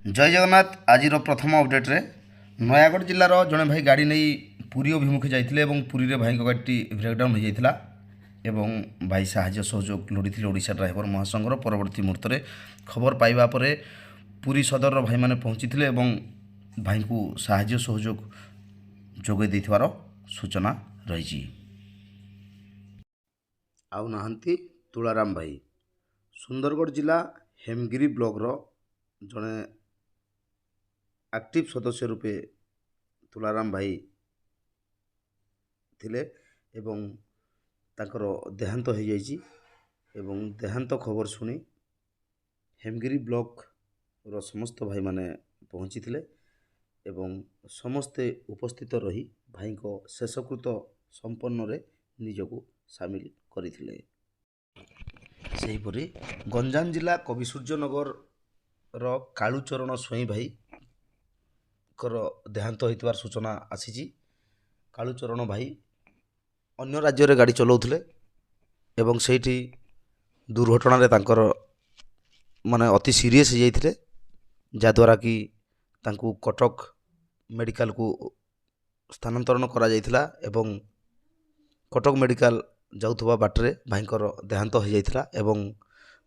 जय जगन्नाथ आज प्रथम अपडेट रे नयागढ़ जिलार जड़े भाई गाड़ी नहीं पुरी अभिमुखे जाते पुरी रे भाई गाड़ी ब्रेकडाउन हो जाता एवं भाई साहाय्य सहयोग लोड़ी ओडिशा ड्राइवर महासंघर परवर्ती मुहूर्त में खबर पाइबा परे पुरी सदर भाई मैंने पहुँची भाई को साहाय्य सहयोग जोगे देथिवार सूचना रही। आउ नाहंती तुलाराम भाई सुंदरगढ़ जिला हेमगिरी ब्लॉक रो जड़े एक्टिव सदस्य रूपे तुलाराम भाई थिले एवं ताकर देहांत हो जाइए एवं देहांत खबर शुणी हेमगिरी ब्लॉक रो समस्त भाई माने पहुँची थिले एवं समस्ते उपस्थित रही भाई को शेषकृत संपन्न रे निजको सामिल करथिले। सेहीपरि गंजाम जिला कविसूर्यनगर रो कालुचरण स्वईं भाई कर देहांत होइतवार सूचना आसीची। कालुचरण भाई अन्य राज्य रे गाड़ी चलाउथिले एवं सेठी दुर्घटना रे तांकर माने अति सीरियस हो जाइथिले जाद्वारा कि तांकु कटक मेडिकल को स्थानांतरण करा जाइथिला एवं कटक मेडिकल जाउथबा बाटरे भाईकर देहांत हो जाइथिला एवं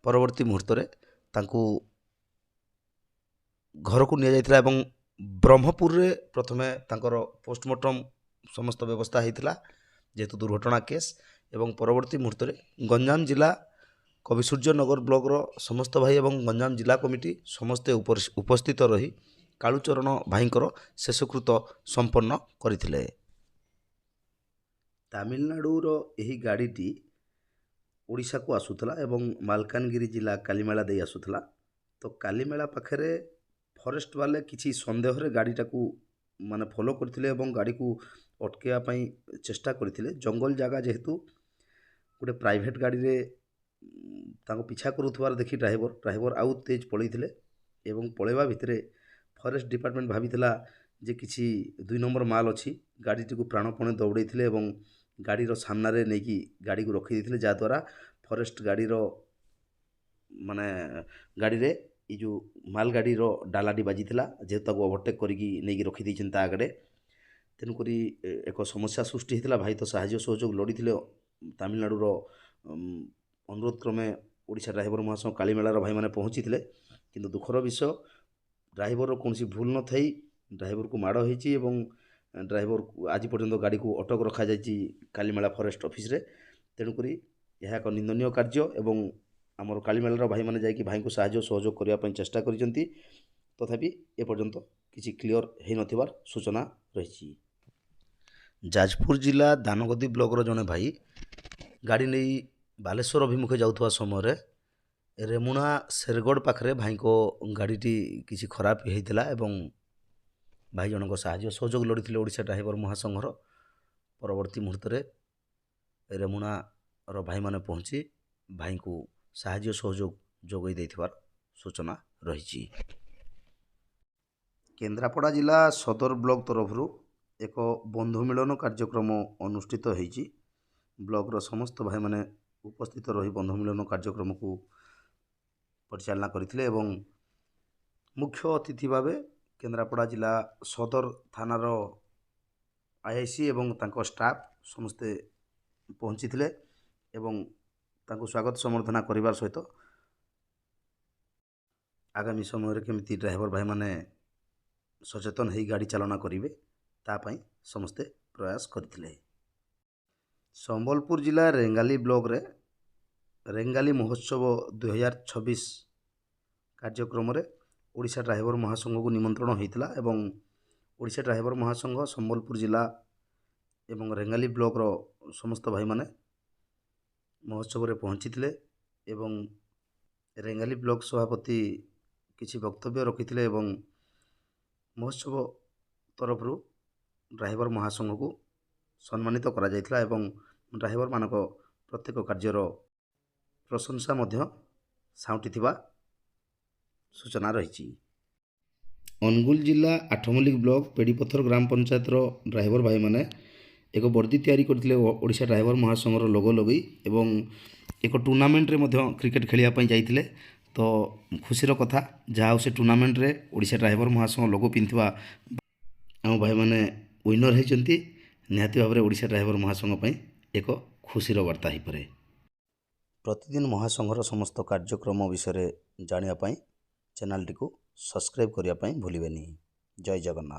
परवर्ती मुहूर्त रे तांकु घर को निया जाइथिला एवं ब्रह्मपुर रे प्रथमे तांकर पोस्टमार्टम समस्त व्यवस्था होइथिला जेहेतु दुर्घटना केस एवं परवर्ती मुहूर्त रे गंजाम जिला कविसूर्यनगर ब्लॉक रो समस्त भाई एवं गंजाम जिला कमिटी समस्ते उपस्थित रही कालुचरण भाईकर शेषकृत संपन्न करथिले। तमिलनाडुर एही गाड़ीटी ओडिशा को आसुथला एवं मालकानगिरी जिला कालीमेला दे आसुथला तो कालीमेला पाखरे फॉरेस्ट वाले किसी संदेह रे गाड़ीटा को माने फॉलो करथिले एवं गाड़ी को अटकेया पई चेष्टा करथिले। जंगल जगह जेहेतु गोटे प्राइवेट गाड़ी रे ताको पीछा करुथवार देखि ड्राइवर आउ तेज पळैथिले एवं पळेवा भितरे फॉरेस्ट डिपार्टमेंट भाबिथिला जे किसी 2 नंबर माल अच्छी गाड़ीटी को प्राणपणे दौड़ैथिले एवं गाड़ीर सामना रे नेकी गाड़ी को रखी देथिले जाद्वारा फॉरेस्ट गाड़ीर माने गाड़ी रे ये जो माल गाड़ीर डालाटी बाजिथिला जेहेतु ताको ओवरटेक करिकी नेकी रखी दैछन ता आगडे तेणुकरी एक समस्या सृष्टि होता भाई तो साहाय्य सहयोग लोड़ी तमिलनाडुर अनुरोध क्रमे ओडिशा ड्राइवर महासंघ कालीमेलार भाई मैंने पहुँची किंतु दुखर विषय ड्राइवर कौन भूल न थी ड्राइवर को माड़ होती ड्राइवर आज पर्यंत गाड़ी को अटक रखा जाइए कालीमेला फॉरेस्ट ऑफिस रे तेणुक यह एक निंदनीय कार्य एवं आमर कालीमेलार भाई मैंने जाकि भाई को साहाय्य सहयोग करने चेष्टा करिसेंती तथापि एपर्यंत किसी क्लियर हो नथिबार सूचना रही। जाजपुर जिला दानगदी ब्लॉक रो जने भाई गाड़ी नहीं बालेश्वर अभिमुखे जाउथवा समय रेमुणा शेरगढ़ पाखरे भाई को गाड़ीटी किसी खराब होता एवं भाई जनक साहाय्य सहयोग लोड़ी ओडिशा ड्राइवर महासंघर परवर्ती मुहूर्त में रेमुणा रो भाई माने पहुँची भाई को साहाय्य सहयोग जोगई देथिबार सूचना रही। केन्द्रापड़ा जिला सदर ब्लॉक तरफ एक बंधु मिलन कार्यक्रम अनुष्ठित होईची। ब्लॉक रो समस्त भाई माने उपस्थित रही बंधु मिलन कार्यक्रम को परिचालना करथिले एवं मुख्य अतिथि भावे केन्द्रापड़ा जिला सदर थानार आईआईसी एवं तांको स्टाफ समस्ते पहुँची थिले एवं तांको स्वागत समर्थना करिवार सहित आगामी समय केमिति ड्राइवर भाई माने सचेतन हो गाड़ी चालना करेंगे तापाई समस्ते प्रयास करथिले। संबलपुर जिला रेंगाली ब्लॉक रे रेंगाली महोत्सव 2026 कार्यक्रम रे ओडिशा ड्राइवर महासंघ को निमंत्रण होता एवं ओडिशा ड्राइवर महासंघ संबलपुर जिला एवं रेंगाली ब्लॉक रो समस्त भाई माने महोत्सव रे पहुँची थिले एवं रेंगाली ब्लॉक सभापति किसी वक्तव्य रखिथिले एवं महोत्सव तरफ ड्राइवर महासंघ को सम्मानित करा जायथिला एवं ड्राइवर मानक प्रत्येक कार्यर प्रशंसा मध्य साउंटिथिबा सूचना रही। अनुगुल जिला आठमल्लिक ब्लॉक पेड़ीपथर ग्राम पंचायत ड्राइवर भाई माने एक वर्दी तैयारी करथिले ओडिशा ड्राइवर महासंघर लोगो लगे एवं एक टूर्नामेंट रे मध्य क्रिकेट खेलिया पई जाइथिले ତ ଖୁସିର କଥା ଯାହା ହଉ ସେ ଟୁର୍ଣ୍ଣାମେଣ୍ଟରେ ଓଡ଼ିଶା ଡ୍ରାଇଭର ମହାସଂଘ ଲୋଗୋ ପିନ୍ଧିଥିବା ଆମ ଭାଇମାନେ ୱିନର ହେଇଛନ୍ତି। ନିହାତି ଭାବରେ ଓଡ଼ିଶା ଡ୍ରାଇଭର ମହାସଂଘ ପାଇଁ ଏକ ଖୁସିର ବାର୍ତ୍ତା ହେଇପାରେ। ପ୍ରତିଦିନ ମହାସଂଘର ସମସ୍ତ କାର୍ଯ୍ୟକ୍ରମ ବିଷୟରେ ଜାଣିବା ପାଇଁ ଚ୍ୟାନେଲଟିକୁ ସବସ୍କ୍ରାଇବ୍ କରିବା ପାଇଁ ଭୁଲିବେନି। ଜୟ ଜଗନ୍ନାଥ।